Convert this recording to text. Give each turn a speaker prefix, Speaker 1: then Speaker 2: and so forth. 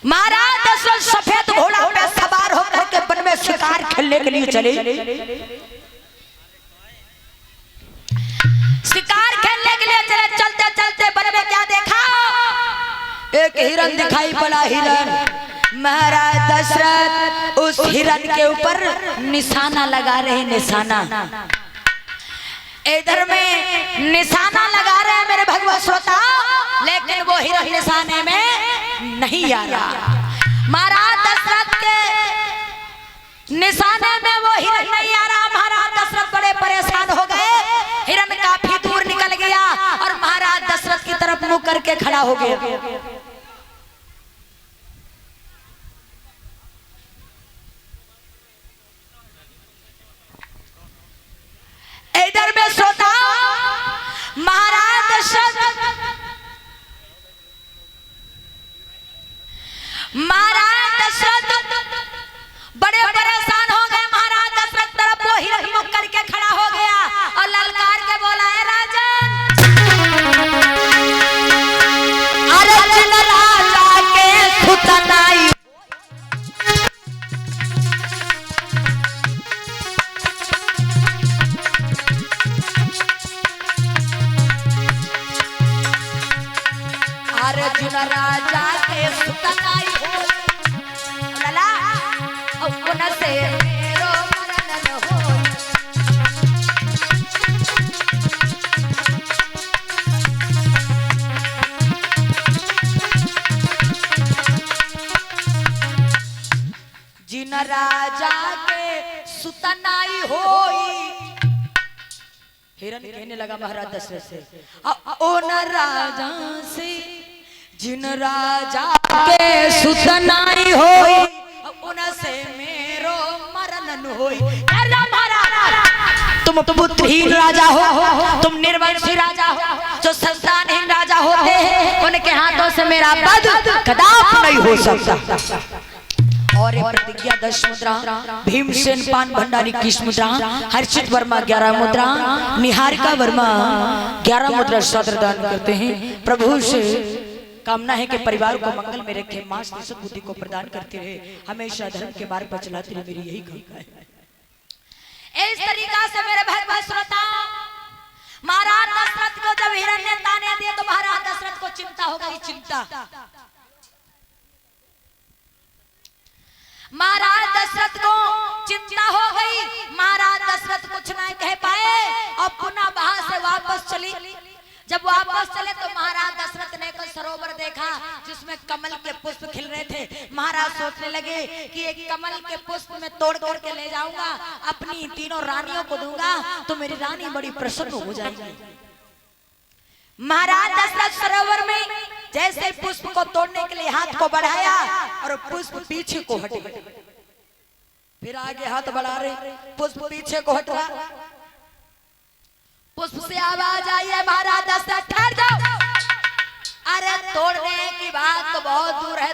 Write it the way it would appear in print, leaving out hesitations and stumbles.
Speaker 1: महाराज दशरथ सफेद घोड़ा पे सवार होकर के वन में शिकार खेलने के लिए चले। शिकार खेलने के लिए चले। चलते चलते वन में क्या देखा? एक हिरन दिखाई पड़ा। हिरन महाराज दशरथ उस हिरन के ऊपर निशाना लगा रहे। निशाना इधर में निशाना लगा रहे हैं मेरे भगवत श्रोता, लेकिन वो हिरन निशाने में नहीं आ रहा। महाराज दशरथ के निशाने में वो हिरन नहीं आ रहा। महाराज दशरथ बड़े परेशान हो गए। हिरन काफी दूर निकल गया और महाराज दशरथ की तरफ मुंह करके खड़ा हो गया। इधर में श्रोता महाराज दशरथ बड़े परेशान हो गए। महाराज दशरथ तरफ वो हिरन मुख करके खड़ा हो गया और ललकार के बोला, है राजन, अर्जुन राजा के सुतनाई अर्जुन राजा के सुतनाई हो लला उन से मेरो मरण न हो। जिन राजा के सुतनाई होई। हिरन कहने लगा महाराज दशरथ से, ओन राजा से जिन राजा के सुतनाई होई, उनसे मेरो मरण न होई। तुम पुत्रहीन राजा हो, तुम निर्वंशी राजा हो, जो संतानहीन राजा होते हैं उनके हाथों से मेरा वध कदापि नहीं हो सकता। और ये प्रतिज्ञा 10 मुद्रा, भीमसेन पान भंडारी 21 मुद्रा, हर्षित वर्मा 11 मुद्रा, निहारिका वर्मा 11 मुद्रा श्राद्धदान करते हैं। प्रभु से कामना है कि परिवार को मंगल में रखे, मां बुद्धि को प्रदान करते रहे, हमेशा धर्म के मार्ग पर चलाते रहे, मेरी यही कामना है। इस तरीका से मेरे भगवत श्रोता महाराज दशरथ को जब हिरन ने ताने दिए तो महाराज दशरथ को चिंता हो गई। चिंता महाराज दशरथ को चिंता हो गई। महाराज दशरथ कुछ नहीं कह पाए और पुनः वहां से वापस चली। जब वापस चले तो महाराज दशरथ ने कोई सरोवर देखा जिसमें कमल के पुष्प खिल रहे थे। महाराज सोचने लगे कि एक कमल के पुष्प में तोड़ तोड़ के ले जाऊंगा, अपनी तीनों रानियों को दूंगा तो मेरी रानी बड़ी प्रसन्न हो जाएगी। महाराज दशरथ सरोवर में जैसे पुष्प को तोड़ने के लिए हाथ को बढ़ाया और पुष्प पीछे को हट गए। फिर आगे हाथ बढ़ा रहे, पुष्प पीछे को हट रहा। पुष्प से आवाज आई है, महाराज दशरथ ठहर जाओ। अरे तोड़ने की बात तो बहुत दूर है।